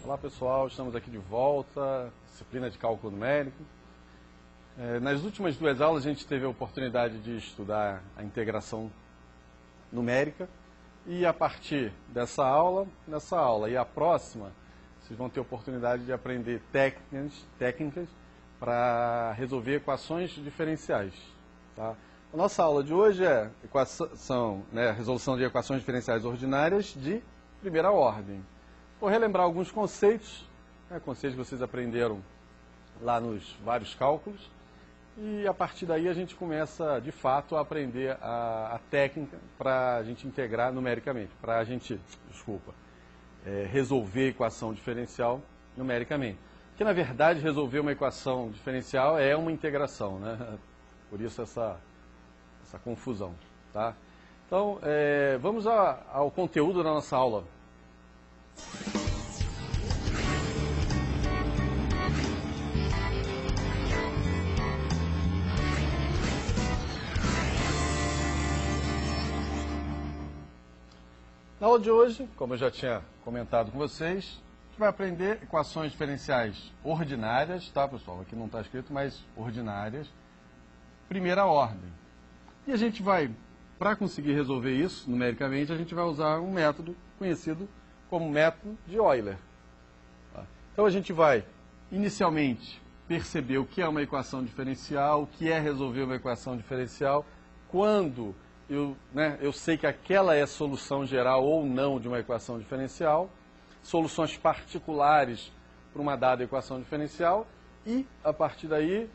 Olá pessoal, estamos aqui de volta, disciplina de cálculo numérico. Nas últimas duas aulas a gente teve a oportunidade de estudar a integração numérica e a partir dessa aula, e a próxima, vocês vão ter a oportunidade de aprender técnicas para resolver equações diferenciais. Tá? A nossa aula de hoje é resolução de equações diferenciais ordinárias de primeira ordem. Vou relembrar alguns conceitos, conceitos que vocês aprenderam lá nos vários cálculos, e a partir daí a gente começa, de fato, a aprender a técnica para a gente integrar numericamente, para a gente, resolver a equação diferencial numericamente. Porque, na verdade, resolver uma equação diferencial é uma integração, né? Por isso essa confusão, tá? Então, vamos ao conteúdo da nossa aula. Na aula de hoje, como eu já tinha comentado com vocês, a gente vai aprender equações diferenciais ordinárias, tá, pessoal? Aqui não está escrito, mas ordinárias, primeira ordem. E a gente vai, para conseguir resolver isso numericamente, a gente vai usar um método conhecido como método de Euler. Tá? Então a gente vai, inicialmente, perceber o que é uma equação diferencial, o que é resolver uma equação diferencial, quando eu sei que aquela é a solução geral ou não de uma equação diferencial, soluções particulares para uma dada equação diferencial, e a partir daí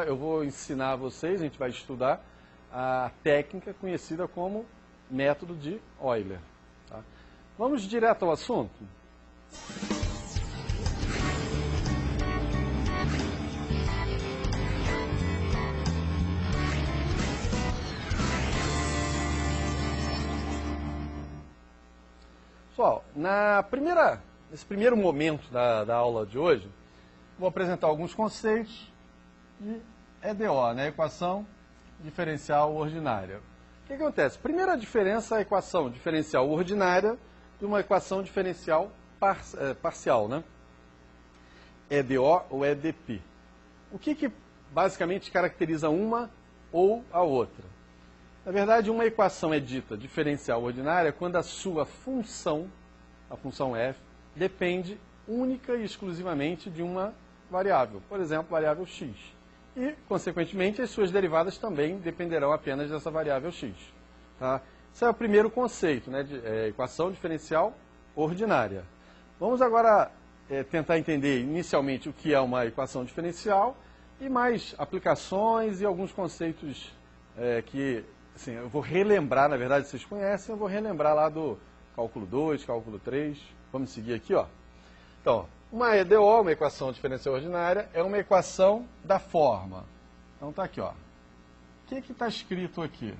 eu vou ensinar a vocês, a gente vai estudar a técnica conhecida como método de Euler. Tá? Vamos direto ao assunto? Pessoal, nesse primeiro momento da aula de hoje, vou apresentar alguns conceitos de EDO, né? Equação diferencial ordinária. O que acontece? Primeira diferença é a equação diferencial ordinária de uma equação diferencial parcial, né? EDO ou EDP. O que basicamente caracteriza uma ou a outra? Na verdade, uma equação é dita diferencial ordinária quando a sua função, a função f, depende única e exclusivamente de uma variável, por exemplo, variável x. E, consequentemente, as suas derivadas também dependerão apenas dessa variável x. Tá? Esse é o primeiro conceito, né, de equação diferencial ordinária. Vamos agora tentar entender inicialmente o que é uma equação diferencial e mais aplicações e alguns conceitos que assim, eu vou relembrar, na verdade vocês conhecem, eu vou relembrar lá do cálculo 2, cálculo 3, vamos seguir aqui, ó. Então, uma EDO, uma equação diferencial ordinária, é uma equação da forma. Então tá aqui, ó. O que está escrito aqui?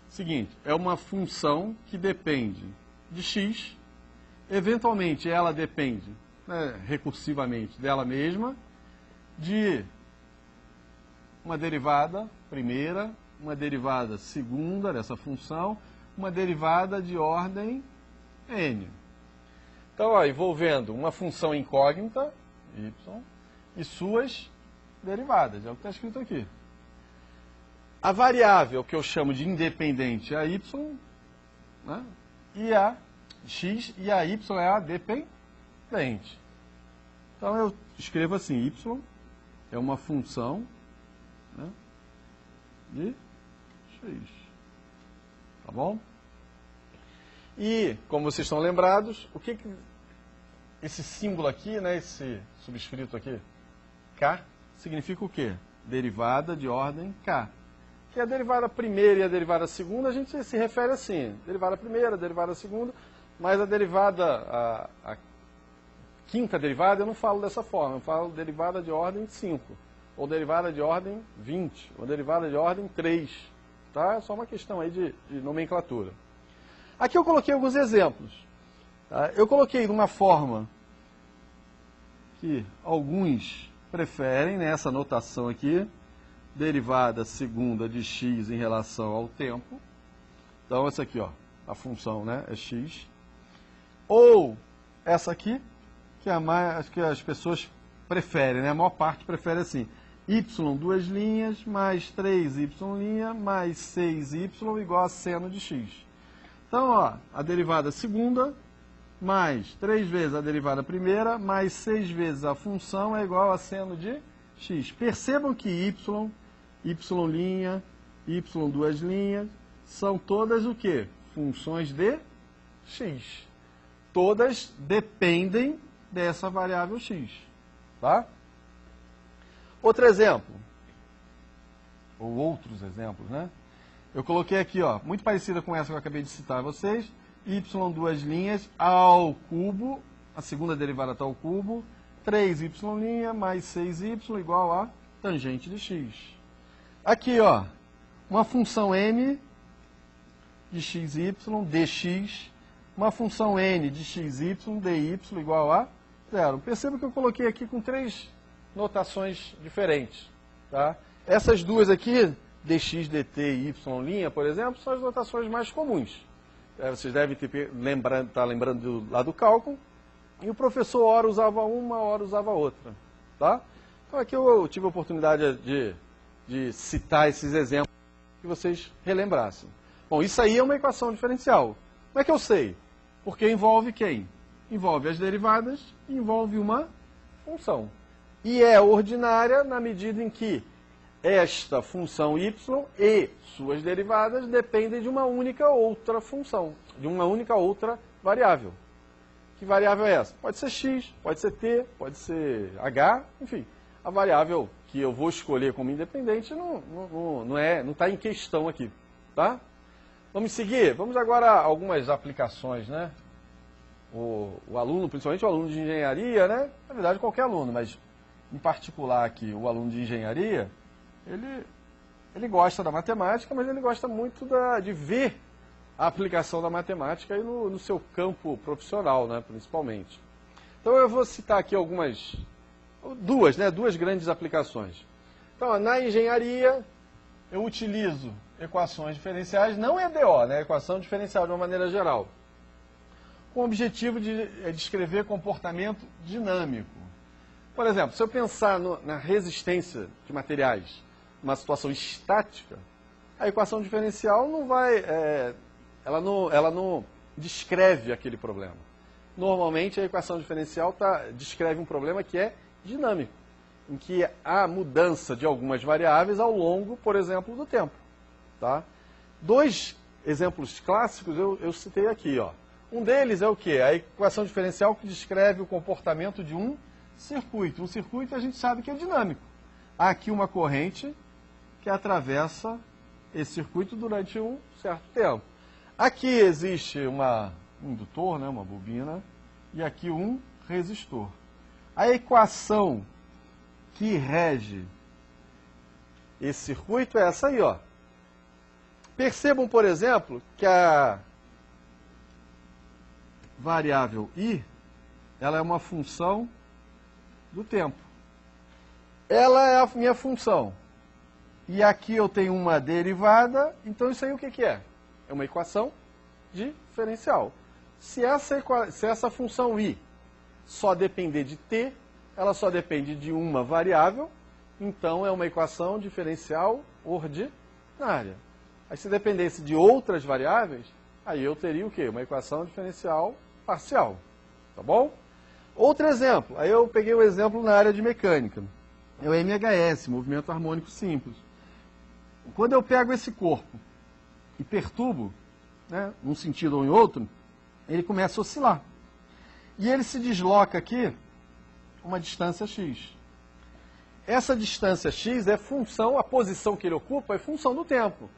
Seguinte, é uma função que depende de x, eventualmente ela depende, recursivamente, dela mesma, de uma derivada primeira, uma derivada segunda dessa função, uma derivada de ordem n. Então, ó, envolvendo uma função incógnita, y, e suas derivadas, é o que está escrito aqui. A variável que eu chamo de independente é a y, né, e a x, e a y é a dependente. Então, eu escrevo assim, y é uma função, né, de x. Tá bom? E, como vocês estão lembrados, o que esse símbolo aqui, né, esse subscrito aqui, k, significa o quê? Derivada de ordem k. Que a derivada primeira e a derivada segunda, a gente se refere assim, derivada primeira, derivada segunda, mas a derivada, a quinta derivada, eu não falo dessa forma, eu falo derivada de ordem 5. Ou derivada de ordem 20, ou derivada de ordem 3. Tá? É só uma questão aí de nomenclatura. Aqui eu coloquei alguns exemplos. Tá? Eu coloquei de uma forma que alguns preferem, nessa notação aqui, derivada segunda de x em relação ao tempo. Então, essa aqui, ó, a função, né, é x. Ou essa aqui, que as pessoas preferem, né? A maior parte prefere assim. Y, duas linhas, mais 3y' mais 6y igual a seno de x. Então, ó, a derivada segunda mais 3 vezes a derivada primeira mais 6 vezes a função é igual a seno de x. Percebam que y, y', y duas linhas, são todas o quê? Funções de x. Todas dependem dessa variável x. Tá? Outro exemplo, ou outros exemplos, né? Eu coloquei aqui, ó, muito parecida com essa que eu acabei de citar a vocês, y duas linhas ao cubo, a segunda derivada está ao cubo, 3y' mais 6y igual a tangente de x. Aqui, ó, uma função m de xy, dx, uma função n de xy, dy igual a zero. Perceba que eu coloquei aqui com 3 notações diferentes. Tá? Essas duas aqui, dx, dt e y', por exemplo, são as notações mais comuns. Vocês devem estar lembrando lá do cálculo. E o professor ora usava uma, ora usava outra. Tá? Então aqui eu tive a oportunidade de citar esses exemplos que vocês relembrassem. Bom, isso aí é uma equação diferencial. Como é que eu sei? Porque envolve quem? Envolve as derivadas e envolve uma função. E é ordinária na medida em que esta função y e suas derivadas dependem de uma única outra função, de uma única outra variável. Que variável é essa? Pode ser x, pode ser t, pode ser h, enfim. A variável que eu vou escolher como independente não está em questão aqui. Tá? Vamos seguir? Vamos agora a algumas aplicações, né? O aluno, principalmente o aluno de engenharia, né? Na verdade, qualquer aluno, mas em particular aqui, o aluno de engenharia, ele gosta da matemática, mas ele gosta muito de ver a aplicação da matemática aí no seu campo profissional, né? Principalmente. Então eu vou citar aqui duas grandes aplicações. Então, na engenharia, eu utilizo equações diferenciais, não EDO, né? Equação diferencial de uma maneira geral, com o objetivo de descrever comportamento dinâmico. Por exemplo, se eu pensar na resistência de materiais, uma situação estática, a equação diferencial não vai, ela não descreve aquele problema. Normalmente a equação diferencial descreve um problema que é dinâmico, em que há mudança de algumas variáveis ao longo, por exemplo, do tempo. Tá? 2 exemplos clássicos eu citei aqui, ó. Um deles é o quê? A equação diferencial que descreve o comportamento de um circuito. Um circuito a gente sabe que é dinâmico. Há aqui uma corrente que atravessa esse circuito durante um certo tempo. Aqui existe um indutor, né, uma bobina, e aqui um resistor. A equação que rege esse circuito é essa aí, ó. Percebam, por exemplo, que a variável i, ela é uma função do tempo. Ela é a minha função. E aqui eu tenho uma derivada, então isso aí o que é? É uma equação diferencial. Se essa função i só depender de t, ela só depende de uma variável, então é uma equação diferencial ordinária. Aí se dependesse de outras variáveis, aí eu teria o quê? Uma equação diferencial parcial. Tá bom? Outro exemplo, aí eu peguei o exemplo na área de mecânica. É o MHS, movimento harmônico simples. Quando eu pego esse corpo e perturbo, né, num sentido ou em outro, ele começa a oscilar. E ele se desloca aqui uma distância x. Essa distância x é função, a posição que ele ocupa é função do tempo.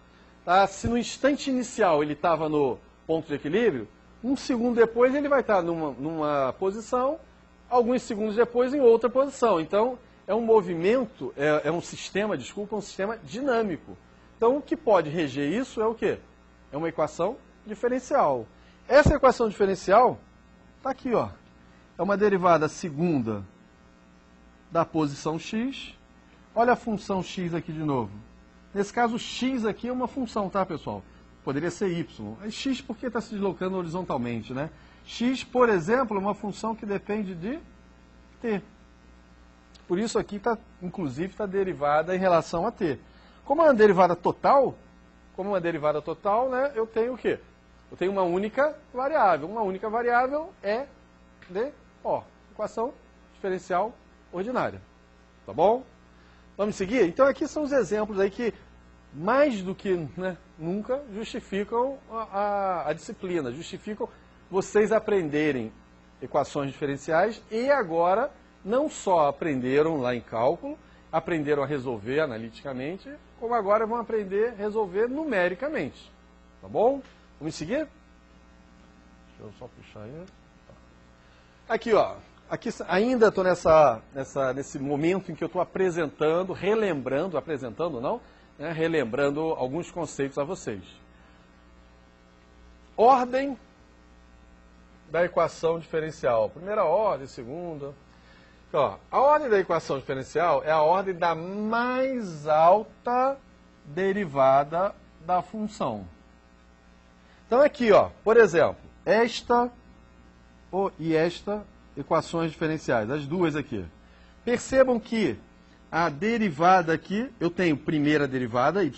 Tá? Se no instante inicial ele estava no ponto de equilíbrio, um segundo depois ele vai estar numa posição, alguns segundos depois em outra posição. Então, é um movimento, um sistema dinâmico. Então, o que pode reger isso é o quê? É uma equação diferencial. Essa equação diferencial está aqui, ó. É uma derivada segunda da posição x. Olha a função x aqui de novo. Nesse caso, x aqui é uma função, tá, pessoal? Poderia ser y. É x porque está se deslocando horizontalmente, né? X, por exemplo, é uma função que depende de t. Por isso aqui, inclusive, está derivada em relação a t. Como é uma derivada total, né, eu tenho o quê? Eu tenho uma única variável. Uma única variável é DO, equação diferencial ordinária. Tá bom? Vamos seguir? Então aqui são os exemplos aí que, mais do que, né, nunca, justificam a disciplina, justificam vocês aprenderem equações diferenciais e agora não só aprenderam lá em cálculo, aprenderam a resolver analiticamente, como agora vão aprender a resolver numericamente. Tá bom? Vamos seguir? Deixa eu só puxar aí. Aqui, ó. Aqui ainda estou nesse momento em que eu estou apresentando, relembrando, né, relembrando alguns conceitos a vocês. Ordem da equação diferencial. Primeira ordem, segunda. Então, ó, a ordem da equação diferencial é a ordem da mais alta derivada da função. Então aqui, ó, por exemplo, esta e esta equações diferenciais, as duas aqui. Percebam que a derivada aqui, eu tenho primeira derivada, y'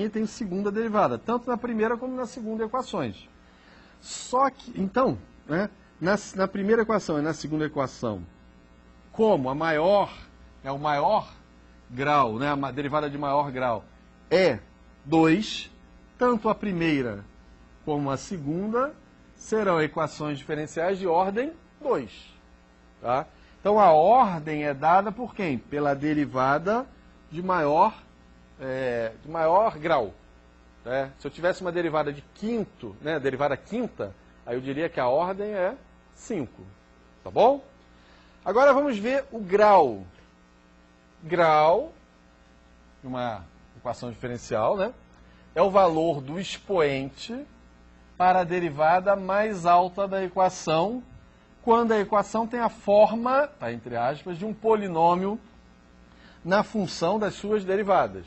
e tenho segunda derivada, tanto na primeira como na segunda equações. Só que, então, né, na primeira equação e na segunda equação, como o maior grau, né, a derivada de maior grau é 2, tanto a primeira como a segunda serão equações diferenciais de ordem 2. Tá? Então a ordem é dada por quem? Pela derivada de maior grau. Né? Se eu tivesse uma derivada de quinto, né, derivada quinta, aí eu diria que a ordem é 5. Tá bom? Agora vamos ver o grau. Grau, uma equação diferencial, né, é o valor do expoente para a derivada mais alta da equação, quando a equação tem a forma, tá, entre aspas, de um polinômio na função das suas derivadas.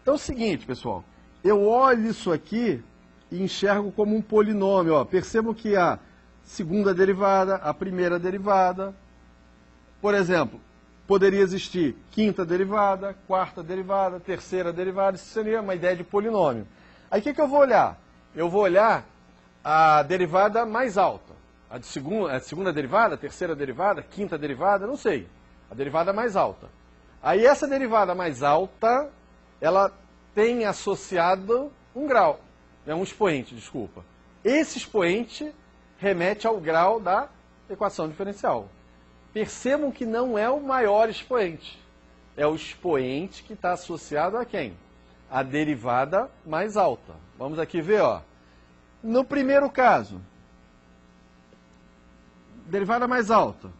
Então é o seguinte, pessoal, eu olho isso aqui e enxergo como um polinômio. Ó. Percebam que a segunda derivada, a primeira derivada, por exemplo, poderia existir quinta derivada, quarta derivada, terceira derivada, isso seria uma ideia de polinômio. Aí o que eu vou olhar? Eu vou olhar a derivada mais alta. A segunda derivada, a terceira derivada, a quinta derivada, não sei. A derivada mais alta. Aí essa derivada mais alta, ela tem associado um grau, um expoente, desculpa. Esse expoente remete ao grau da equação diferencial. Percebam que não é o maior expoente. É o expoente que está associado a quem? A derivada mais alta. Vamos aqui ver, ó. No primeiro caso, derivada mais alta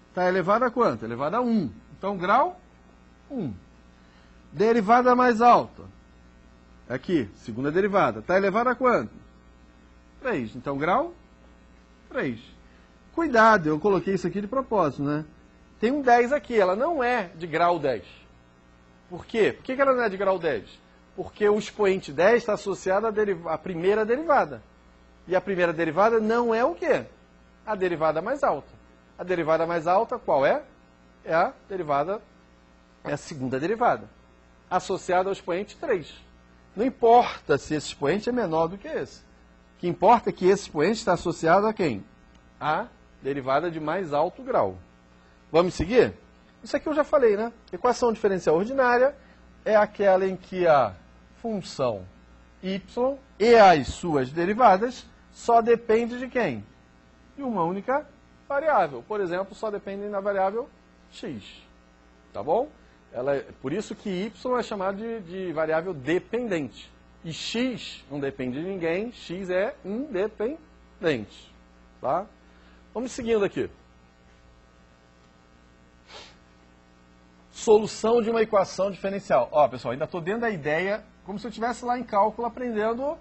está elevada a quanto? Elevada a 1. Então, grau 1. Derivada mais alta, aqui, segunda derivada, está elevada a quanto? 3. Então, grau 3. Cuidado, eu coloquei isso aqui de propósito, né? Tem um 10 aqui, ela não é de grau 10. Por quê? Por que ela não é de grau 10? Porque o expoente 10 está associado à primeira derivada. E a primeira derivada não é o quê? A derivada mais alta. A derivada mais alta, qual é? É a segunda derivada, associada ao expoente 3. Não importa se esse expoente é menor do que esse. O que importa é que esse expoente está associado a quem? A derivada de mais alto grau. Vamos seguir? Isso aqui eu já falei, né? Equação diferencial ordinária é aquela em que a função y e as suas derivadas só dependem de quem? De uma única variável. Por exemplo, só dependem da variável x. Tá bom? Por isso que y é chamado de variável dependente. E x não depende de ninguém, x é independente. Tá? Vamos seguindo aqui. Solução de uma equação diferencial. Ó, pessoal, ainda estou dentro da ideia, como se eu estivesse lá em cálculo aprendendo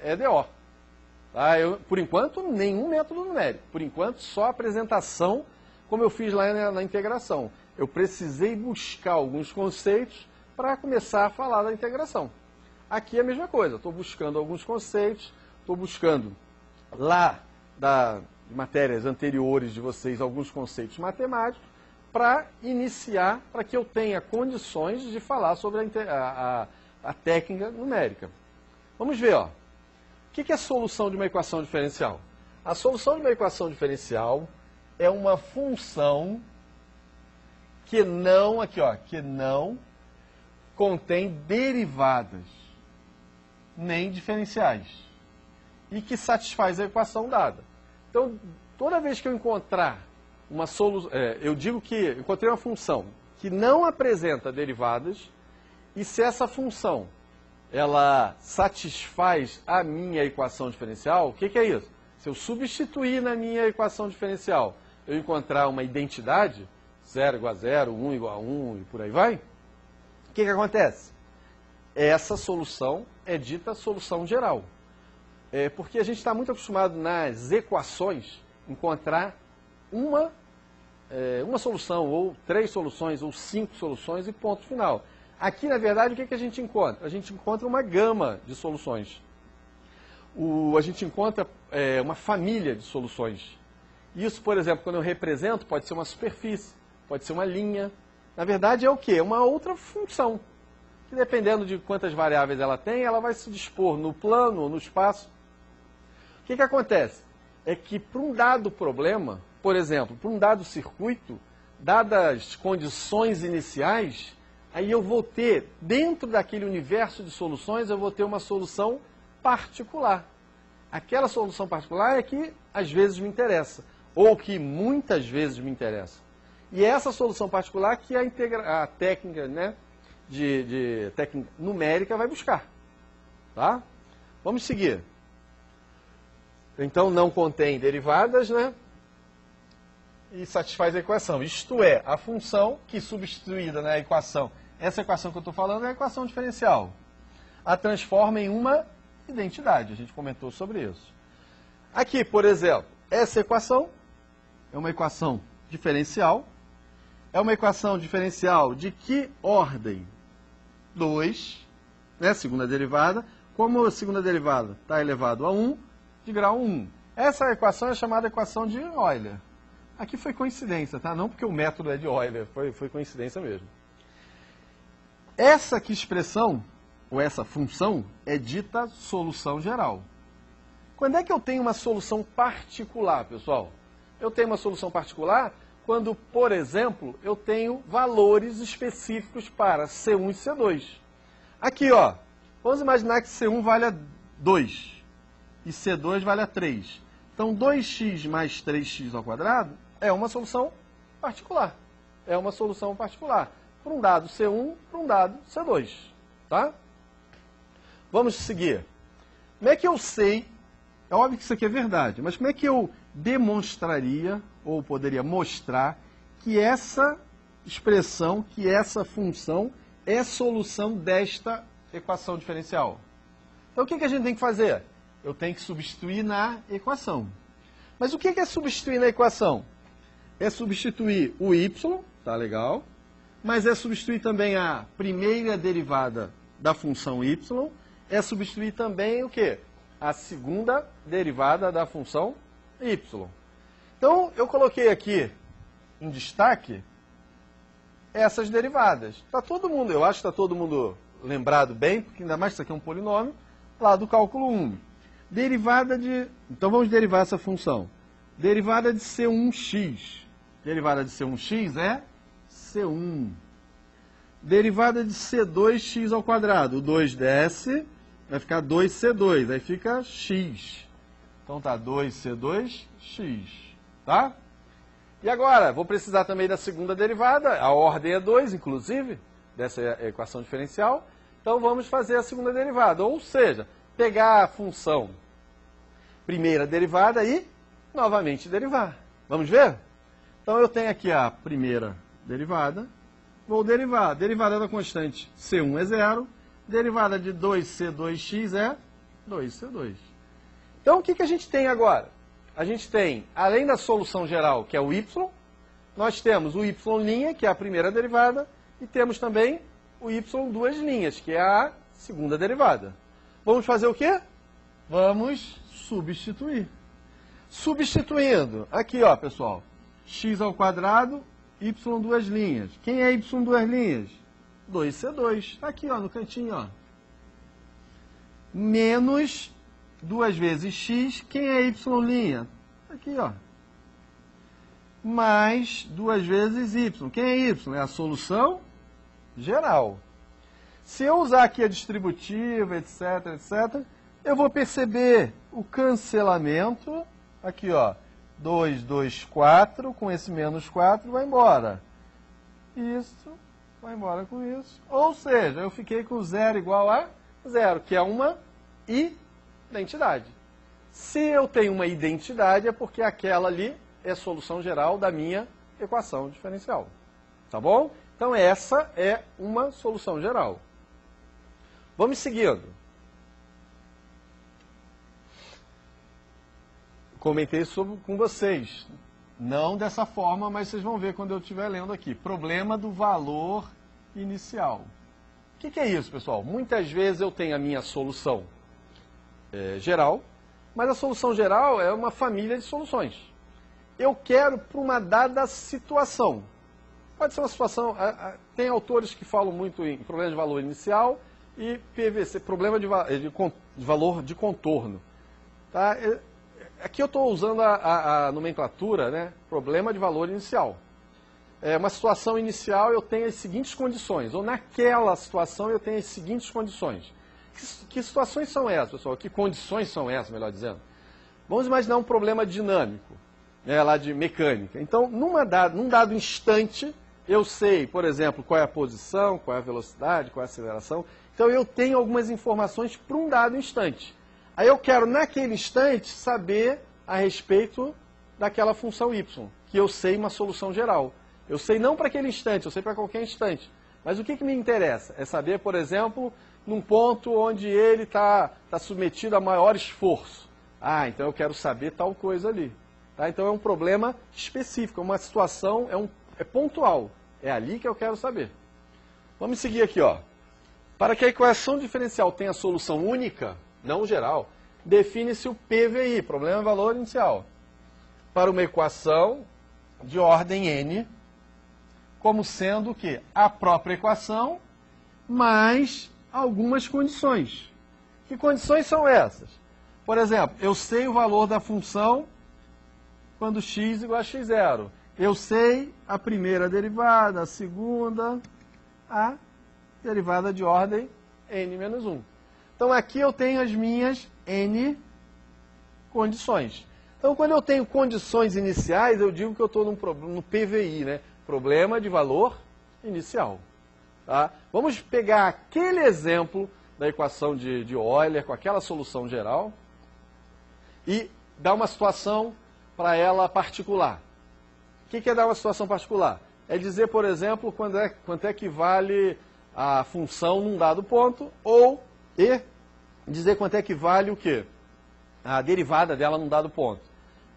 EDO. Tá? Por enquanto, nenhum método numérico. Por enquanto, só apresentação, como eu fiz lá na integração. Eu precisei buscar alguns conceitos para começar a falar da integração. Aqui é a mesma coisa. Estou buscando alguns conceitos, estou buscando lá matérias anteriores de vocês alguns conceitos matemáticos para iniciar, para que eu tenha condições de falar sobre a técnica numérica. Vamos ver, ó. O que é a solução de uma equação diferencial? A solução de uma equação diferencial é uma função que não, aqui ó, que não contém derivadas, nem diferenciais, e que satisfaz a equação dada. Então, toda vez que eu encontrar uma solução, eu digo que encontrei uma função que não apresenta derivadas, e se essa função ela satisfaz a minha equação diferencial, o que é isso? Se eu substituir na minha equação diferencial, eu encontrar uma identidade, 0 igual a 0, 1 igual a 1 e por aí vai, o que acontece? Essa solução é dita solução geral. Porque a gente está muito acostumado nas equações encontrar uma solução, ou 3 soluções, ou 5 soluções e ponto final. Aqui, na verdade, o que a gente encontra? A gente encontra uma gama de soluções. A gente encontra uma família de soluções. Isso, por exemplo, quando eu represento, pode ser uma superfície, pode ser uma linha. Na verdade, é o quê? É uma outra função. Que dependendo de quantas variáveis ela tem, ela vai se dispor no plano ou no espaço. O que acontece? É que para um dado problema, por exemplo, para um dado circuito, dadas condições iniciais, aí eu vou ter, dentro daquele universo de soluções, eu vou ter uma solução particular. Aquela solução particular é que às vezes me interessa, ou que muitas vezes me interessa. E é essa solução particular que a técnica, né, de técnica numérica vai buscar. Tá? Vamos seguir. Então não contém derivadas, né? E satisfaz a equação. Isto é, a função que substituída na equação, essa equação que eu estou falando é a equação diferencial. A transforma em uma identidade. A gente comentou sobre isso. Aqui, por exemplo, essa equação é uma equação diferencial. É uma equação diferencial de que ordem? 2, né? Segunda derivada. Como a segunda derivada está elevado a 1, de grau 1. Essa equação é chamada equação de Euler. Aqui foi coincidência, tá? Não porque o método é de Euler, foi coincidência mesmo. Essa aqui expressão, ou essa função, é dita solução geral. Quando é que eu tenho uma solução particular, pessoal? Eu tenho uma solução particular quando, por exemplo, eu tenho valores específicos para C1 e C2. Aqui, ó, vamos imaginar que C1 vale a 2 e C2 vale a 3. Então, 2x mais 3x ao quadrado é uma solução particular. É uma solução particular. Para um dado C1, para um dado C2. Tá? Vamos seguir. Como é que eu sei, é óbvio que isso aqui é verdade, mas como é que eu demonstraria, ou poderia mostrar, que essa expressão, que essa função é solução desta equação diferencial? Então, o que a gente tem que fazer? Eu tenho que substituir na equação. Mas o que é substituir na equação? É substituir o y, tá legal, mas é substituir também a primeira derivada da função y, é substituir também o quê? A segunda derivada da função y. Então, eu coloquei aqui em destaque essas derivadas. Tá todo mundo, eu acho que está todo mundo lembrado bem, porque ainda mais que isso aqui é um polinômio, lá do cálculo 1. Derivada de... Então, vamos derivar essa função. Derivada de C1x. Derivada de C1x é C1. Derivada de C2x ao quadrado. O 2 desce, vai ficar 2C2. Aí fica x. Então, tá 2C2x. Tá? E agora, vou precisar também da segunda derivada. A ordem é 2, inclusive, dessa equação diferencial. Então, vamos fazer a segunda derivada. Ou seja, pegar a função primeira derivada e novamente derivar. Vamos ver? Então, eu tenho aqui a primeira derivada. Vou derivar. Derivada da constante C1 é 0. Derivada de 2C2x é 2C2. Então, o que a gente tem agora? A gente tem, além da solução geral, que é o y, nós temos o y', que é a primeira derivada, e temos também o y duas linhas, que é a segunda derivada. Vamos fazer o quê? Vamos substituir. Substituindo, aqui ó pessoal, x ao quadrado, y duas linhas. Quem é y duas linhas? 2c2, está aqui ó, no cantinho ó. Menos 2 vezes x, quem é y'? Aqui ó. Mais 2 vezes y, quem é y? É a solução geral. Se eu usar aqui a distributiva, etc, etc, eu vou perceber o cancelamento, aqui ó, 2, 2, 4, com esse menos 4 vai embora. Isso vai embora com isso. Ou seja, eu fiquei com zero igual a zero, que é uma identidade. Se eu tenho uma identidade, é porque aquela ali é a solução geral da minha equação diferencial. Tá bom? Então essa é uma solução geral. Vamos seguindo. Comentei com vocês. Não dessa forma, mas vocês vão ver quando eu estiver lendo aqui. Problema do valor inicial. O que é isso, pessoal? Muitas vezes eu tenho a minha solução geral, mas a solução geral é uma família de soluções. Eu quero para uma dada situação. Pode ser uma situação... Tem autores que falam muito em problema de valor inicial e PVC, problema de valor de contorno. Tá? Aqui eu estou usando a nomenclatura, né? Problema de valor inicial. Uma situação inicial eu tenho as seguintes condições, ou naquela situação eu tenho as seguintes condições. Que situações são essas, pessoal? Que condições são essas, melhor dizendo? Vamos imaginar um problema dinâmico, né, lá de mecânica. Então, num dado instante, eu sei, por exemplo, qual é a posição, qual é a velocidade, qual é a aceleração. Então, eu tenho algumas informações para um dado instante. Aí eu quero, naquele instante, saber a respeito daquela função y, que eu sei uma solução geral. Eu sei não para aquele instante, eu sei para qualquer instante. Mas o que me interessa? É saber, por exemplo, num ponto onde ele está submetido a maior esforço. Ah, então eu quero saber tal coisa ali. Tá? Então é um problema específico, é uma situação, é pontual. É ali que eu quero saber. Vamos seguir aqui, ó. Para que a equação diferencial tenha solução única, não geral, define-se o PVI, problema de valor inicial, para uma equação de ordem n, como sendo o quê? A própria equação mais algumas condições. Que condições são essas? Por exemplo, eu sei o valor da função quando x igual a x0. Eu sei a primeira derivada, a segunda, a derivada de ordem n menos 1. Então aqui eu tenho as minhas n condições. Então quando eu tenho condições iniciais, eu digo que eu estou no PVI, né? Problema de valor inicial. Tá? Vamos pegar aquele exemplo da equação de Euler, com aquela solução geral, e dar uma situação para ela particular. O que é dar uma situação particular? É dizer, por exemplo, quanto é que vale a função num dado ponto, e dizer quanto é que vale o quê? A derivada dela num dado ponto.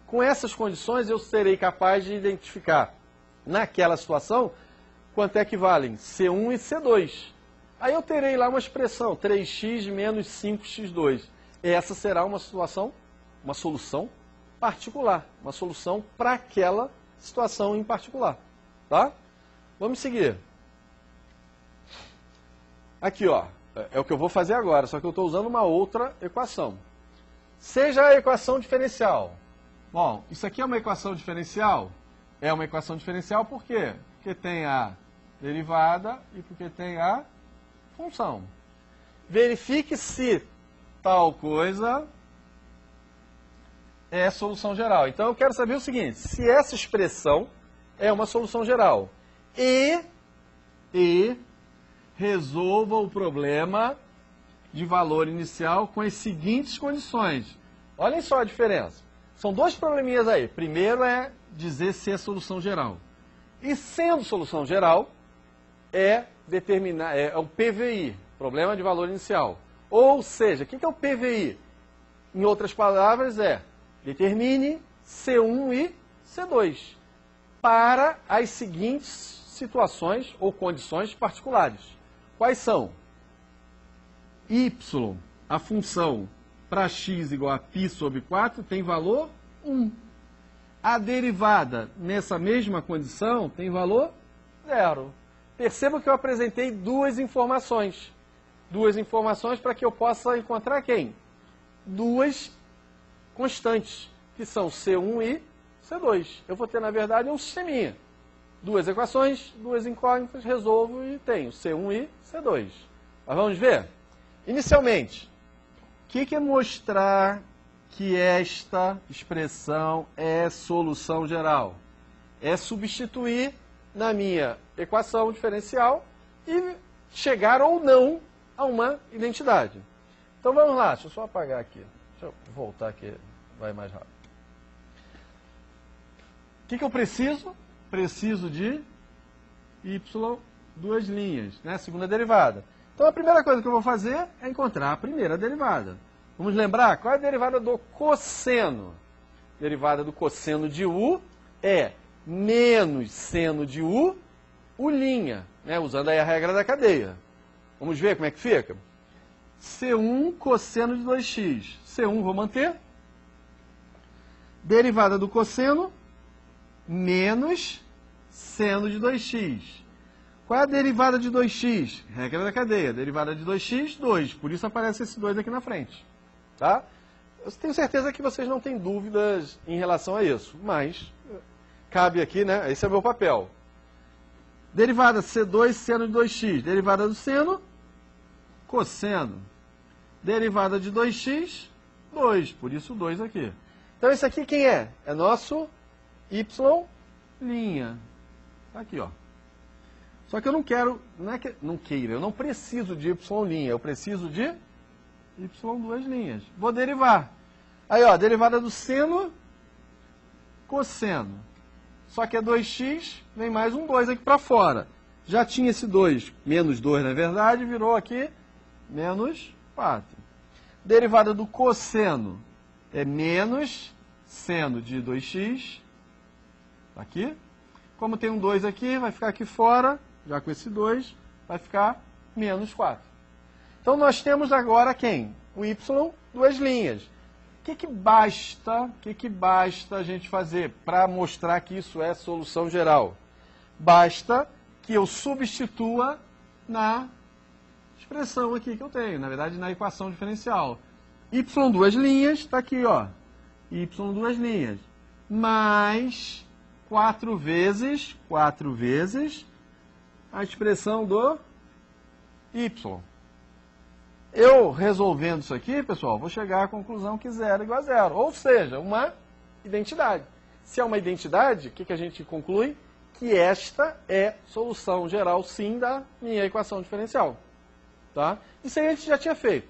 Com essas condições, eu serei capaz de identificar, naquela situação, quanto é que valem C1 e C2. Aí eu terei lá uma expressão, 3x menos 5x2. Essa será uma solução particular, uma solução para aquela situação em particular. Tá? Vamos seguir. Aqui, ó, é o que eu vou fazer agora, só que eu estou usando uma outra equação. Seja a equação diferencial. Bom, isso aqui é uma equação diferencial? É uma equação diferencial por quê? Porque tem a derivada e porque tem a função. Verifique se tal coisa é solução geral. Então eu quero saber o seguinte, se essa expressão é uma solução geral e resolva o problema de valor inicial com as seguintes condições. Olhem só a diferença. São dois probleminhas aí. Primeiro é dizer se é solução geral. E sendo solução geral, é o PVI, problema de valor inicial. Ou seja, o que é o PVI? Em outras palavras, determine C1 e C2 para as seguintes situações ou condições particulares. Quais são? Y, a função para x igual a π sobre 4, tem valor 1. A derivada nessa mesma condição tem valor 0. Perceba que eu apresentei duas informações. Duas informações para que eu possa encontrar quem? Duas constantes, que são C1 e C2. Eu vou ter, na verdade, um sisteminha. Duas equações, duas incógnitas, resolvo e tenho C1 e C2. Mas vamos ver? Inicialmente, o que é mostrar que esta expressão é solução geral? É substituir na minha equação diferencial e chegar ou não a uma identidade. Então vamos lá, deixa eu só apagar aqui. Deixa eu voltar aqui, vai mais rápido. O que eu preciso? Preciso de y duas linhas, né? Segunda derivada. Então a primeira coisa que eu vou fazer é encontrar a primeira derivada. Vamos lembrar? Qual é a derivada do cosseno? A derivada do cosseno de u é menos seno de u, né? Usando aí a regra da cadeia. Vamos ver como é que fica? C1 cosseno de 2x. C1 vou manter. Derivada do cosseno menos seno de 2x. Qual é a derivada de 2x? Regra da cadeia. Derivada de 2x, 2. Por isso aparece esse 2 aqui na frente. Tá? Eu tenho certeza que vocês não têm dúvidas em relação a isso, mas cabe aqui, né? Esse é o meu papel. Derivada C2 seno de 2x. Derivada do seno, cosseno. Derivada de 2x, 2. Por isso 2 aqui. Então esse aqui quem é? É nosso y'. Tá aqui, ó. Só que eu não quero, eu não preciso de y', eu preciso de y duas linhas. Vou derivar. Aí, ó, derivada do seno, cosseno. Só que é 2x, vem mais um 2 aqui para fora. Já tinha esse 2, menos 2 na verdade, virou aqui menos 4. Derivada do cosseno é menos seno de 2x. Aqui. Como tem um 2 aqui, vai ficar aqui fora, já com esse 2, vai ficar menos 4. Então nós temos agora quem? O y, duas linhas. O que basta a gente fazer para mostrar que isso é solução geral? Basta que eu substitua na expressão aqui que eu tenho, na verdade na equação diferencial. Y duas linhas, está aqui, ó. Y duas linhas, mais 4 vezes a expressão do y. Eu resolvendo isso aqui, pessoal, vou chegar à conclusão que 0 é igual a 0. Ou seja, uma identidade. Se é uma identidade, o que a gente conclui? Que esta é solução geral, sim, da minha equação diferencial. Tá? Isso aí a gente já tinha feito.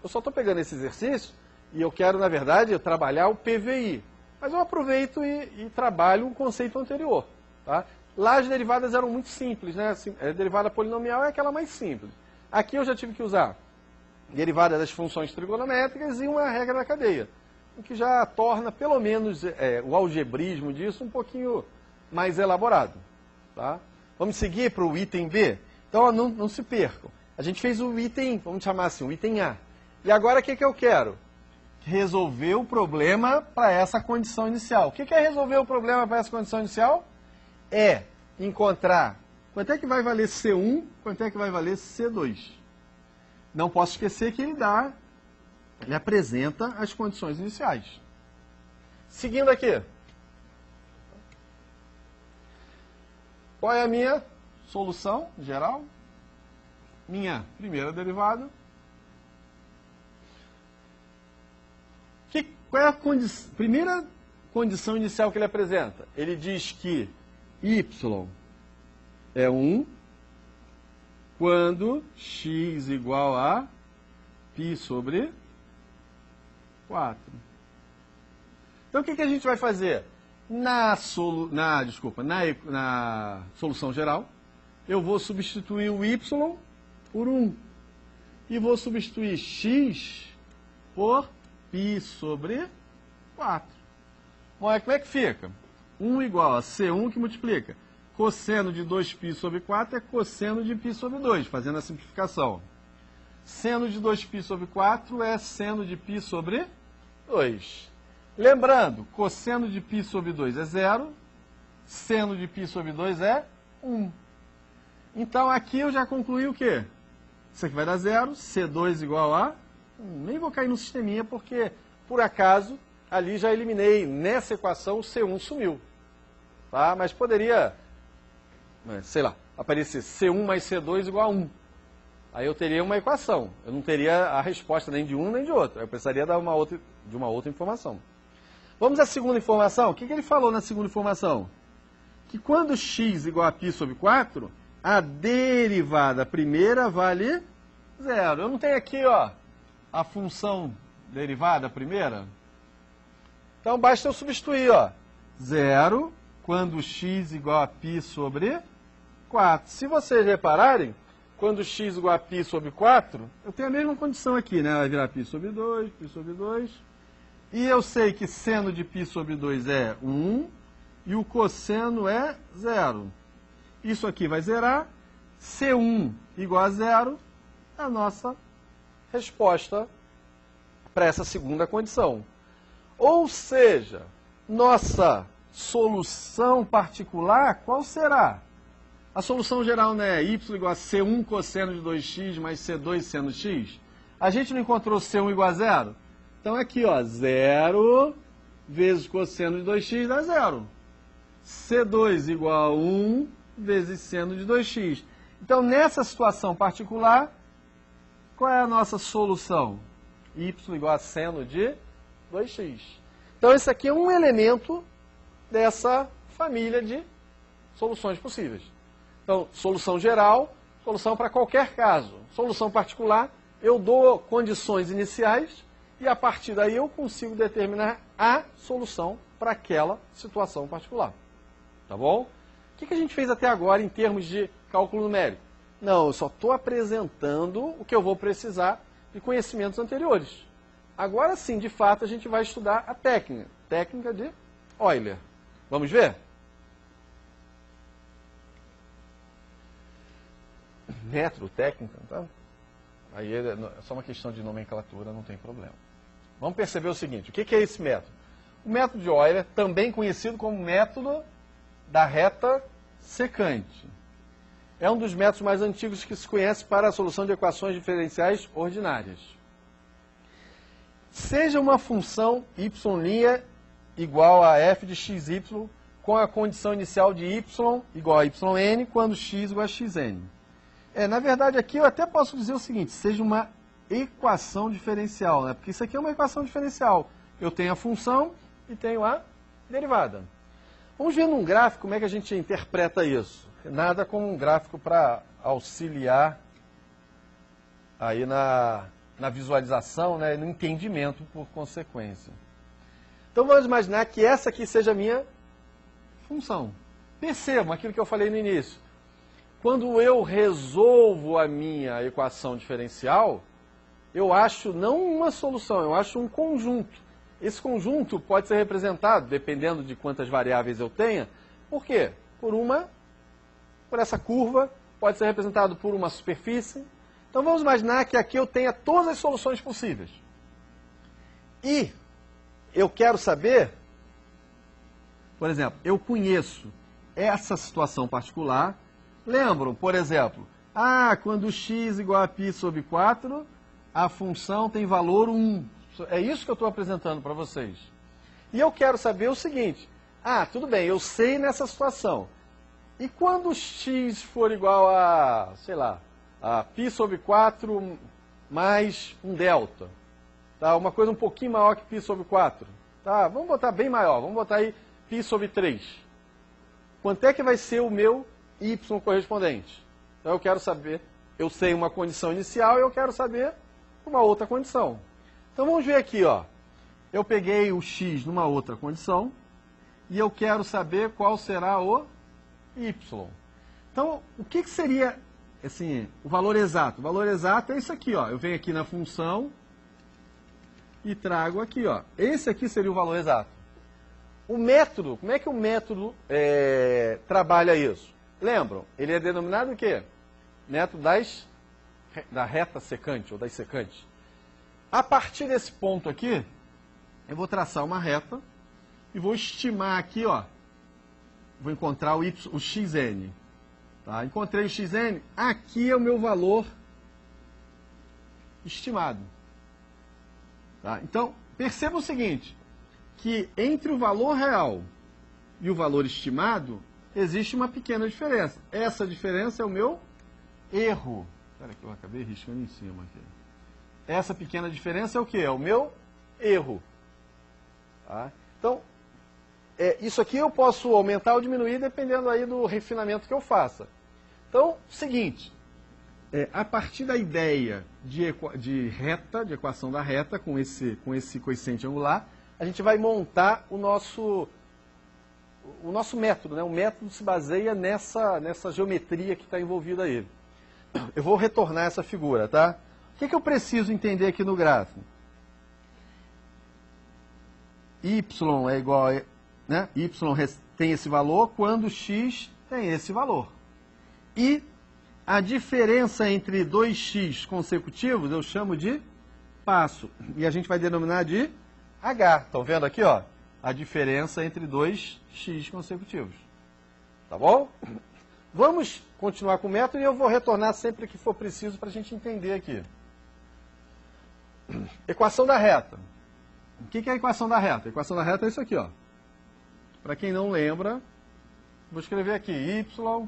Eu só estou pegando esse exercício e eu quero, na verdade, trabalhar o PVI. Mas eu aproveito e trabalho um conceito anterior. Tá? Lá as derivadas eram muito simples, né? A derivada polinomial é aquela mais simples. Aqui eu já tive que usar derivada das funções trigonométricas e uma regra da cadeia, o que já torna, pelo menos, o algebrismo disso um pouquinho mais elaborado. Tá? Vamos seguir para o item B? Então, não se percam. A gente fez o item, vamos chamar assim, o item A. E agora o que eu quero? Resolver o problema para essa condição inicial. O que é resolver o problema para essa condição inicial? É encontrar quanto é que vai valer C1, quanto é que vai valer C2. Não posso esquecer que ele apresenta as condições iniciais. Seguindo aqui. Qual é a minha solução geral? Minha primeira derivada. Qual é a primeira condição inicial que ele apresenta? Ele diz que y é 1 quando x igual a π sobre 4. Então, o que a gente vai fazer? Na solução geral, eu vou substituir o y por 1. E vou substituir x por π sobre 4. Bom, como é que fica? 1 igual a C1 que multiplica. Cosseno de 2π sobre 4 é cosseno de π sobre 2, fazendo a simplificação. Seno de 2π sobre 4 é seno de π sobre 2. Lembrando, cosseno de π sobre 2 é 0, seno de π sobre 2 é 1. Então, aqui eu já concluí o quê? Isso aqui vai dar 0, C2 igual a 1. Nem vou cair no sisteminha, porque, por acaso, ali já eliminei, nessa equação, o C1 sumiu. Tá? Mas poderia, sei lá, aparecer C1 mais C2 igual a 1. Aí eu teria uma equação. Eu não teria a resposta nem de um nem de outro. Eu precisaria dar de uma outra informação. Vamos à segunda informação. O que ele falou na segunda informação? Que quando x igual a π sobre 4, a derivada primeira vale 0. Eu não tenho aqui, ó, a função derivada primeira? Então basta eu substituir, ó, 0 quando x igual a π sobre 4. Se vocês repararem, quando x igual a π sobre 4, eu tenho a mesma condição aqui, né? Vai virar π sobre 2, π sobre 2. E eu sei que seno de π sobre 2 é 1 e o cosseno é 0. Isso aqui vai zerar. C1 igual a 0, a nossa resposta para essa segunda condição. Ou seja, nossa solução particular, qual será? A solução geral não é y igual a C1 cosseno de 2x mais C2 seno x? A gente não encontrou C1 igual a 0? Então aqui, ó, 0 vezes cosseno de 2x dá 0. C2 igual a 1 vezes seno de 2x. Então, nessa situação particular, qual é a nossa solução? Y igual a seno de 2x. Então, esse aqui é um elemento dessa família de soluções possíveis. Então, solução geral, solução para qualquer caso. Solução particular, eu dou condições iniciais e, a partir daí, eu consigo determinar a solução para aquela situação particular. Tá bom? O que a gente fez até agora em termos de cálculo numérico? Não, eu só estou apresentando o que eu vou precisar de conhecimentos anteriores. Agora sim, de fato, a gente vai estudar a técnica de Euler. Vamos ver? Método, técnica, tá? Aí é só uma questão de nomenclatura, não tem problema. Vamos perceber o seguinte, o que é esse método? O método de Euler, também conhecido como método da reta secante. É um dos métodos mais antigos que se conhece para a solução de equações diferenciais ordinárias. Seja uma função y' igual a f de xy com a condição inicial de y igual a yn quando x igual a xn. Na verdade, aqui eu até posso dizer o seguinte, seja uma equação diferencial, né? Porque isso aqui é uma equação diferencial. Eu tenho a função e tenho a derivada. Vamos ver num gráfico como é que a gente interpreta isso. Nada como um gráfico para auxiliar aí na visualização, né, e no entendimento por consequência. Então vamos imaginar que essa aqui seja a minha função. Percebam aquilo que eu falei no início. Quando eu resolvo a minha equação diferencial, eu acho não uma solução, eu acho um conjunto. Esse conjunto pode ser representado, dependendo de quantas variáveis eu tenha, por quê? Por essa curva, pode ser representado por uma superfície. Então vamos imaginar que aqui eu tenha todas as soluções possíveis. E eu quero saber, por exemplo, eu conheço essa situação particular. Lembram, por exemplo, quando x igual a π sobre 4, a função tem valor 1. É isso que eu estou apresentando para vocês. E eu quero saber o seguinte, tudo bem, eu sei nessa situação. E quando x for igual a, sei lá, a π sobre 4 mais um delta, tá? Uma coisa um pouquinho maior que π sobre 4, tá? Vamos botar bem maior, vamos botar aí π sobre 3. Quanto é que vai ser o meu y correspondente? Então eu quero saber, eu sei uma condição inicial e eu quero saber uma outra condição. Então vamos ver aqui, ó. Eu peguei o x numa outra condição e eu quero saber qual será o y. Então, o que seria assim, o valor exato? O valor exato é isso aqui, ó. Eu venho aqui na função e trago aqui, ó. Esse aqui seria o valor exato. O método, como é que o método trabalha isso? Lembram? Ele é denominado o quê? Método da reta secante, ou das secantes. A partir desse ponto aqui, eu vou traçar uma reta e vou estimar aqui, ó, vou encontrar o xn. Tá? Encontrei o xn, aqui é o meu valor estimado. Tá? Então, perceba o seguinte, que entre o valor real e o valor estimado, existe uma pequena diferença. Essa diferença é o meu erro. Espera que eu acabei riscando em cima aqui. Essa pequena diferença é o quê? É o meu erro. Tá? Então, isso aqui eu posso aumentar ou diminuir dependendo aí do refinamento que eu faça. Então, seguinte, a partir da ideia de reta, de equação da reta, com esse coeficiente angular, a gente vai montar o nosso método, né? O método se baseia nessa geometria que está envolvida aí. Eu vou retornar essa figura, tá? O que eu preciso entender aqui no gráfico? Y é igual a... Né? Y tem esse valor quando x tem esse valor. E a diferença entre dois x consecutivos eu chamo de passo. E a gente vai denominar de h. Estão vendo aqui, ó? A diferença entre dois x consecutivos. Tá bom? Vamos continuar com o método e eu vou retornar sempre que for preciso para a gente entender aqui. Equação da reta. O que é a equação da reta? A equação da reta é isso aqui, ó. Para quem não lembra, vou escrever aqui, y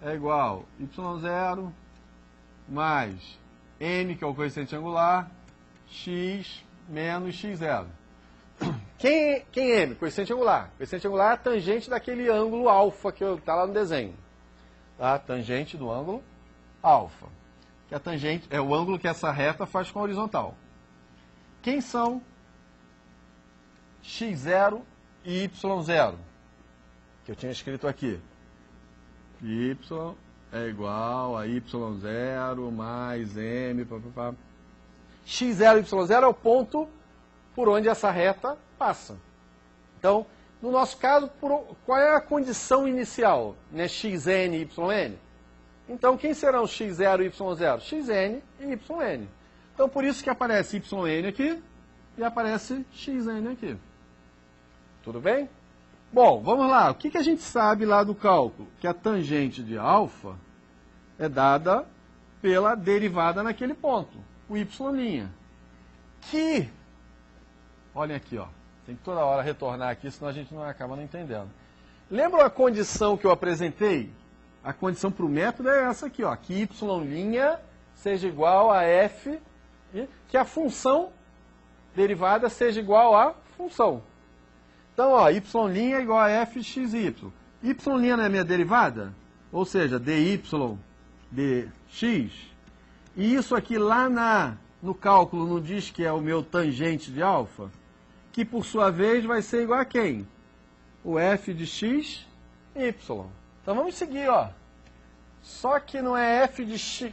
é igual a y0 mais n, que é o coeficiente angular, x menos x0. Quem é m? Coeficiente angular. Coeficiente angular é a tangente daquele ângulo alfa que está lá no desenho. Tá? Tangente do ângulo alfa. Que a tangente é o ângulo que essa reta faz com a horizontal. Quem são x0 e y0? Que eu tinha escrito aqui. Y é igual a y0 mais m. X0 e y0 é o ponto por onde essa reta passa. Então, no nosso caso, qual é a condição inicial? Né? Xn e yn? Então, quem serão x0 e y0? Xn e yn. Então, por isso que aparece yn aqui e aparece xn aqui. Tudo bem? Bom, vamos lá. O que a gente sabe lá do cálculo? Que a tangente de alfa é dada pela derivada naquele ponto, o y'. Que, olhem aqui, ó, tem que toda hora retornar aqui, senão a gente não acaba não entendendo. Lembram a condição que eu apresentei? A condição para o método é essa aqui, ó, que y' seja igual a f, e que a função derivada seja igual à função. Então, ó, y' é igual a fxy. Y' não é minha derivada? Ou seja, dy dx. E isso aqui lá no cálculo não diz que é o meu tangente de alfa? Que por sua vez vai ser igual a quem? O f de x, y. Então vamos seguir, ó. Só que não é f de x,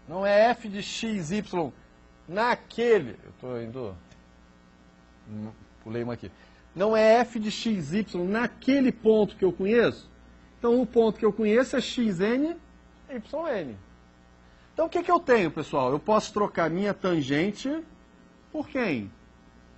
não é f de x, y naquele... Eu estou indo... Pulei uma aqui. Não é f de x, y naquele ponto que eu conheço? Então, o ponto que eu conheço é xn e yn. Então, o que eu tenho, pessoal? Eu posso trocar minha tangente por quem?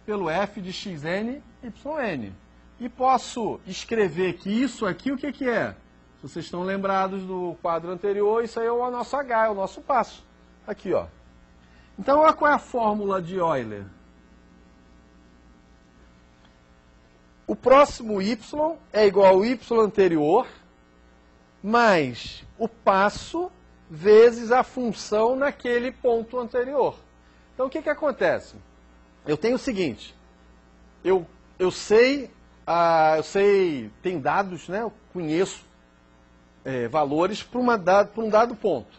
Pelo f de xn e yn. E posso escrever que isso aqui, o que é? Se vocês estão lembrados do quadro anterior, isso aí é o nosso h, é o nosso passo. Aqui, ó. Então, olha qual é a fórmula de Euler. O próximo y é igual ao y anterior, mais o passo vezes a função naquele ponto anterior. Então, o que acontece? Eu tenho o seguinte, eu sei, tem dados, né? Eu conheço valores para um dado ponto,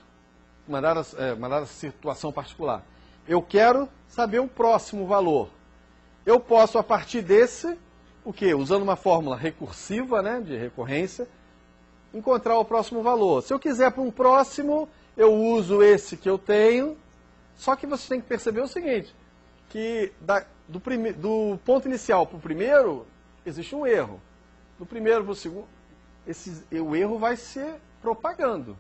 uma dada situação particular. Eu quero saber um próximo valor. Eu posso, a partir desse... O quê? Usando uma fórmula recursiva, né, de recorrência, encontrar o próximo valor. Se eu quiser para um próximo, eu uso esse que eu tenho, só que você tem que perceber o seguinte, que do ponto inicial para o primeiro, existe um erro. Do primeiro para o segundo, o erro vai se propagando.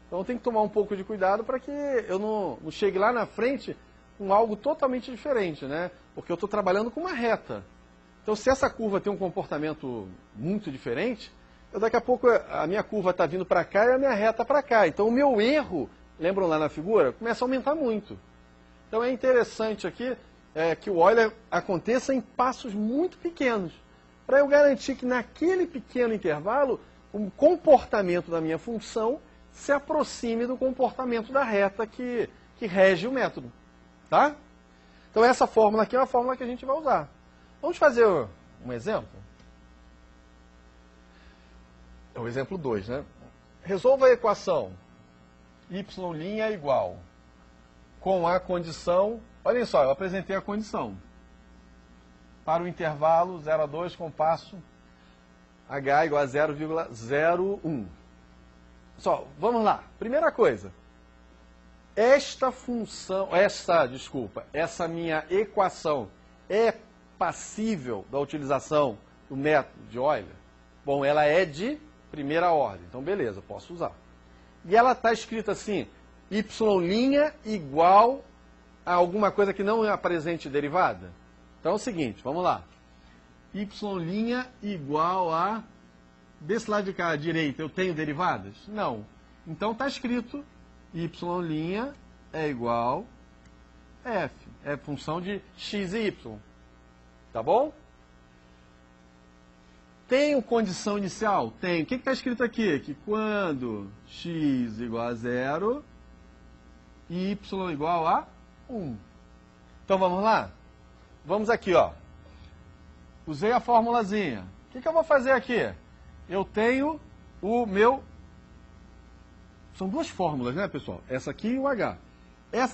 Então tem que tomar um pouco de cuidado para que eu não chegue lá na frente com algo totalmente diferente, né? Porque eu estou trabalhando com uma reta. Então, se essa curva tem um comportamento muito diferente, daqui a pouco a minha curva está vindo para cá e a minha reta para cá. Então, o meu erro, lembram lá na figura, começa a aumentar muito. Então, é interessante aqui que o Euler aconteça em passos muito pequenos, para eu garantir que naquele pequeno intervalo, o comportamento da minha função se aproxime do comportamento da reta que rege o método. Tá? Então, essa fórmula aqui é uma fórmula que a gente vai usar. Vamos fazer um exemplo? É o exemplo 2, né? Resolva a equação y' é igual com a condição... Olhem só, eu apresentei a condição. Para o intervalo 0 a 2 com passo h igual a 0,01. Só, vamos lá. Primeira coisa. Essa minha equação é passível da utilização do método de Euler? Bom, ela é de primeira ordem, então beleza, posso usar. E ela está escrita assim, y' igual a alguma coisa que não apresente derivada? Então é o seguinte, vamos lá. Y' igual a... Desse lado de cá, à direita, eu tenho derivadas? Não. Então está escrito y' é igual a f. É função de x e y. Tá bom? Tem condição inicial? Tem. O que está escrito aqui? Que quando x igual a 0, y igual a 1. Então vamos lá? Vamos aqui, ó. Usei a formulazinha. O que eu vou fazer aqui? Eu tenho o meu... São duas fórmulas, né, pessoal? Essa aqui e o h.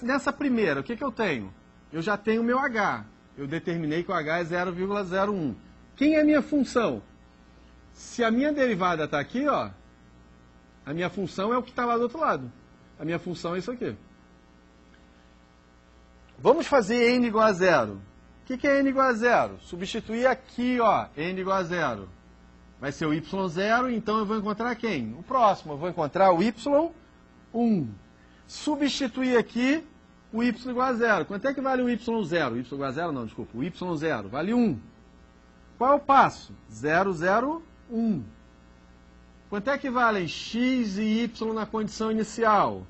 Nessa primeira, o que eu tenho? Eu já tenho o meu h. Eu determinei que o h é 0,01. Quem é a minha função? Se a minha derivada está aqui, ó, a minha função é o que está lá do outro lado. A minha função é isso aqui. Vamos fazer n igual a 0. O que é n igual a 0? Substituir aqui, ó, n igual a 0. Vai ser o y0, então eu vou encontrar quem? O próximo, eu vou encontrar o y1. Substituir aqui o y igual a 0. Quanto é que vale o y0? O y igual a 0 não, desculpa. O y0 vale 1. Qual é o passo? 0, 0, 1. Quanto é que valem x e y na condição inicial?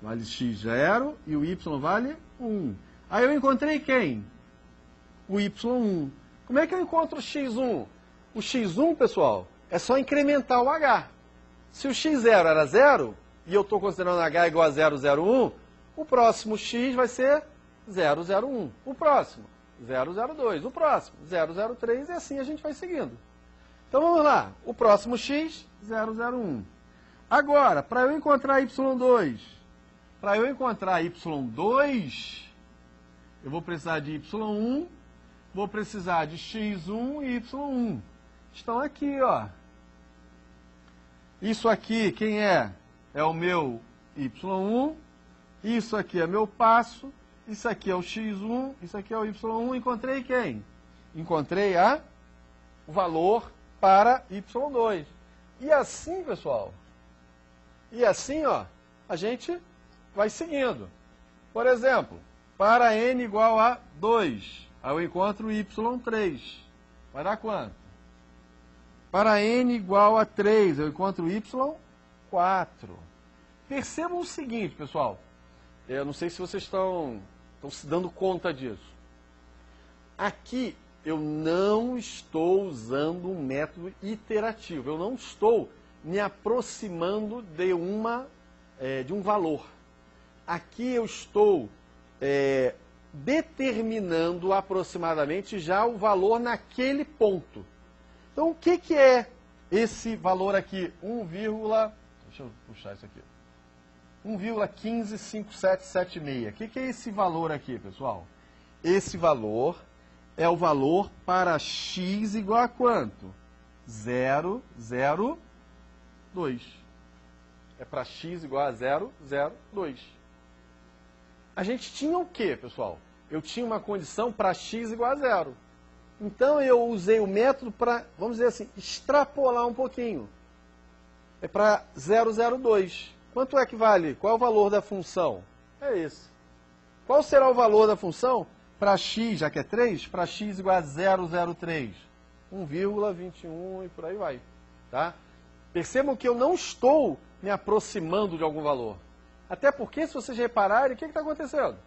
Vale x0 e o y vale 1. Aí eu encontrei quem? O y1. Como é que eu encontro o x1? O x1, pessoal, é só incrementar o h. Se o x0 era 0, e eu estou considerando h igual a 0,01, o próximo x vai ser 0,01. O próximo, 0,02. O próximo, 0,03. E assim a gente vai seguindo. Então vamos lá. O próximo x, 0,01. Agora, para eu encontrar y2, eu vou precisar de y1, vou precisar de x1 e y1. Estão aqui, ó. Isso aqui, quem é? É o meu y1. Isso aqui é meu passo. Isso aqui é o x1. Isso aqui é o y1. Encontrei quem? Encontrei o valor para y2. E assim, pessoal, ó, a gente vai seguindo. Por exemplo, para n igual a 2, aí eu encontro y3. Vai dar quanto? Para n igual a 3, eu encontro y4. Percebam o seguinte, pessoal. Eu não sei se vocês estão se dando conta disso. Aqui eu não estou usando um método iterativo. Eu não estou me aproximando de um valor. Aqui eu estou determinando aproximadamente já o valor naquele ponto. Então, o que é esse valor aqui? Deixa eu puxar isso aqui. 1,155776. O que é esse valor aqui, pessoal? Esse valor é o valor para x igual a quanto? 0,02. É para x igual a 0,02. A gente tinha o quê, pessoal? Eu tinha uma condição para x igual a 0. Então, eu usei o método para, vamos dizer assim, extrapolar um pouquinho. É para 0,02. Quanto é que vale? Qual é o valor da função? É esse. Qual será o valor da função para x, já que é 3, para x igual a 0,03? 1,21 e por aí vai. Tá? Percebam que eu não estou me aproximando de algum valor. Até porque, se vocês repararem, o que está acontecendo?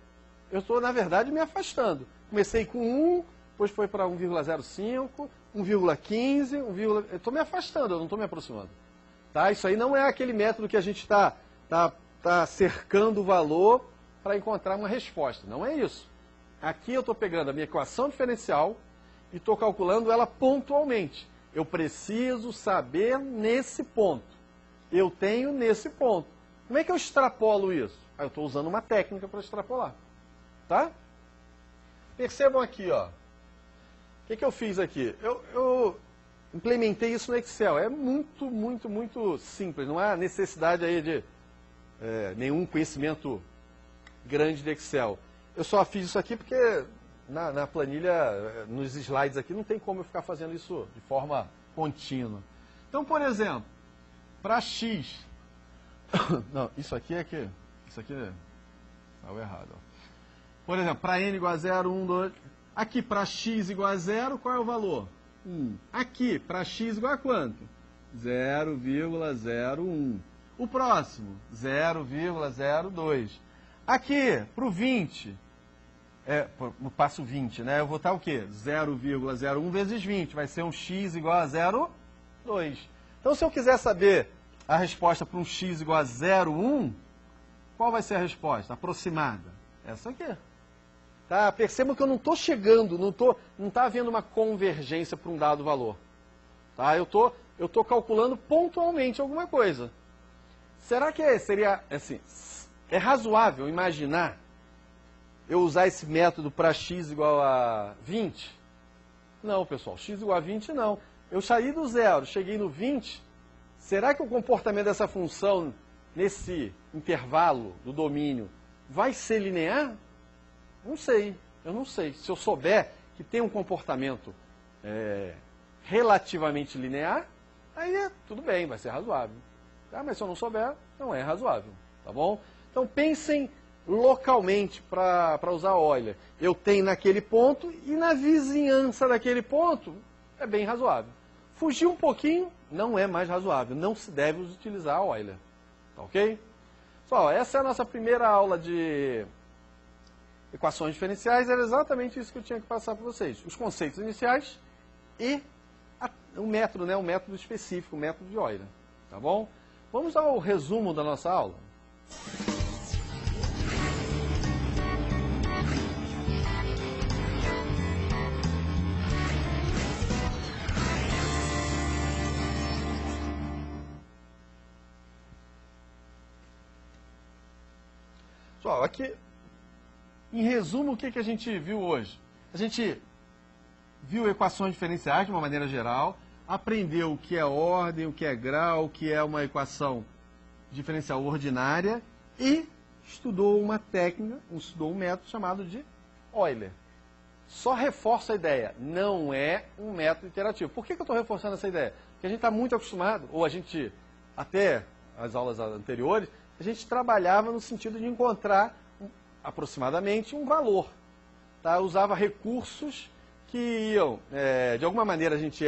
Eu estou, na verdade, me afastando. Comecei com 1, depois foi para 1,05, 1,15, eu estou me afastando, eu não estou me aproximando. Tá? Isso aí não é aquele método que a gente está cercando o valor para encontrar uma resposta. Não é isso. Aqui eu estou pegando a minha equação diferencial e estou calculando ela pontualmente. Eu preciso saber nesse ponto. Eu tenho nesse ponto. Como é que eu extrapolo isso? Eu estou usando uma técnica para extrapolar. Tá? Percebam aqui, ó. O que eu fiz aqui? Eu implementei isso no Excel. É muito simples. Não há necessidade aí de nenhum conhecimento grande de Excel. Eu só fiz isso aqui porque na planilha, nos slides aqui, não tem como eu ficar fazendo isso de forma contínua. Então, por exemplo, para x... Não, isso aqui estava errado. Ó. Por exemplo, para n igual a 0, 1, 2... Aqui, para x igual a 0, qual é o valor? 1. Aqui, para x igual a quanto? 0,01. O próximo, 0,02. Aqui, para o 20, no passo 20, né? Eu vou botar o quê? 0,01 vezes 20, vai ser um x igual a 0,2. Então, se eu quiser saber a resposta para um x igual a 0,1, qual vai ser a resposta aproximada? Essa aqui. Tá? Percebam que eu não estou chegando, não está havendo uma convergência para um dado valor. Tá? Eu tô calculando pontualmente alguma coisa. Será que seria assim? É razoável imaginar eu usar esse método para x igual a 20? Não, pessoal, x igual a 20 não. Eu saí do 0, cheguei no 20. Será que o comportamento dessa função nesse intervalo do domínio vai ser linear? Não sei, eu não sei. Se eu souber que tem um comportamento relativamente linear, aí tudo bem, vai ser razoável. Tá? Mas se eu não souber, não é razoável. Tá bom? Então pensem localmente para usar Euler. Eu tenho naquele ponto e na vizinhança daquele ponto é bem razoável. Fugir um pouquinho não é mais razoável. Não se deve utilizar Euler. Tá ok? Pessoal, essa é a nossa primeira aula de equações diferenciais. Era exatamente isso que eu tinha que passar para vocês. Os conceitos iniciais e o método, né? O método específico, o método de Euler. Tá bom? Vamos ao resumo da nossa aula. Pessoal, aqui, em resumo, o que a gente viu hoje? A gente viu equações diferenciais de uma maneira geral, aprendeu o que é ordem, o que é grau, o que é uma equação diferencial ordinária e estudou uma técnica, estudou um método chamado de Euler. Só reforço a ideia, não é um método iterativo. Por que eu estou reforçando essa ideia? Porque a gente está muito acostumado, ou a gente, até as aulas anteriores, a gente trabalhava no sentido de encontrar aproximadamente um valor. Tá? Usava recursos que iam, de alguma maneira a gente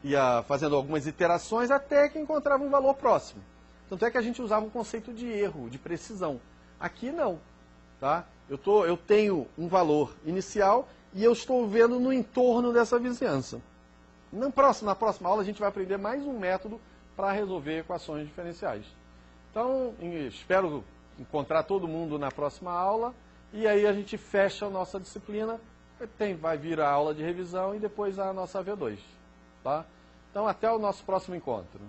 ia fazendo algumas iterações até que encontrava um valor próximo. Tanto é que a gente usava um conceito de erro, de precisão. Aqui não. Tá? Eu tenho um valor inicial e eu estou vendo no entorno dessa vizinhança. Na próxima aula a gente vai aprender mais um método para resolver equações diferenciais. Então, espero encontrar todo mundo na próxima aula e aí a gente fecha a nossa disciplina. Vai vir a aula de revisão e depois a nossa V2. Tá? Então, até o nosso próximo encontro.